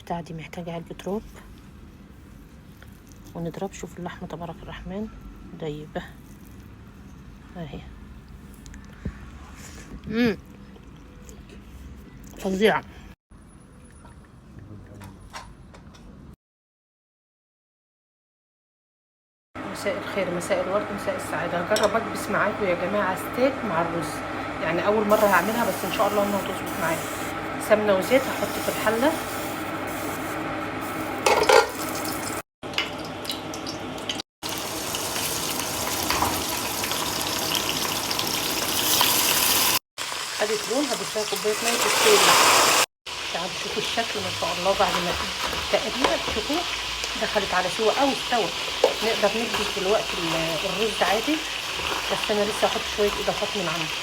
البتاع دي محتاجة علبة روب ونضرب. شوف اللحمة تبارك الرحمن دايبة اهي. فظيعة. مساء الخير، مساء الورد، مساء السعادة. هجرب اكبس معاكم يا جماعة ستيك مع الرز، يعني اول مرة هعملها بس ان شاء الله انها تظبط معايا. سمنة وزيت هحط في الحلة. خدت لون، هضيف لها كوباية مية تستوي. تعالوا شوفوا الشكل ما شاء الله بعد ما تقريبا شوفوا دخلت على سوا او استوت. نقدر نكبس دلوقتي الرز عادي، بس انا لسه هحط شويه اضافات من عندي.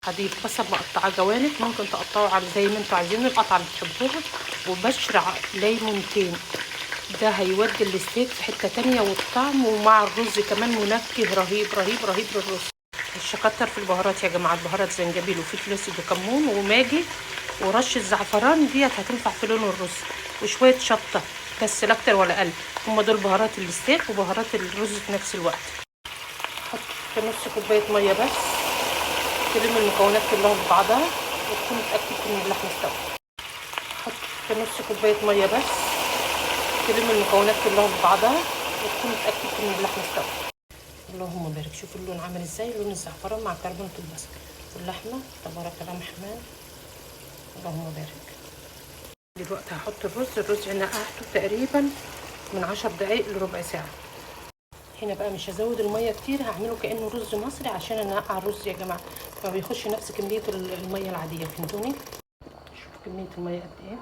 هضيف بصل مقطعه جوانب، ممكن تقطعوا على زي ما انتوا عايزين القطعه اللي تحبوها، وبشر ليمونتين. ده هيودي الستيك في حته تانية، والطعم ومع الرز كمان منكه رهيب رهيب رهيب للرز. مش هكتر في البهارات يا جماعه، البهارات زنجبيل وفلفل اسود وكمون وماجي ورشه زعفران ديت هتنفع في لون الرز، وشويه شطه بس لا اكتر ولا اقل. هما دول بهارات الستيك وبهارات الرز في نفس الوقت. حط في نص كوبايه ميه بس تلم المكونات كلها في بعضها وتكون اتاكدت ان اللحمه استوت. حط في نص كوبايه ميه بس تلم المكونات كلها في بعضها وتكون اتاكدت ان اللحمه استوت. اللهم بارك. شوفوا اللون عامل ازاي، لون الزعفران مع كربونه البصل واللحمه تبارك الرحمن. اللهم بارك. دلوقتي هحط الرز انا نقعته تقريبا من 10 دقايق لربع ساعه. هنا بقى مش هزود الميه كتير، هعمله كانه رز مصري عشان انقع الرز يا جماعه، ما بيخش نفس كميه الميه العاديه. فهمتوني؟ شوف كميه الميه قد ايه.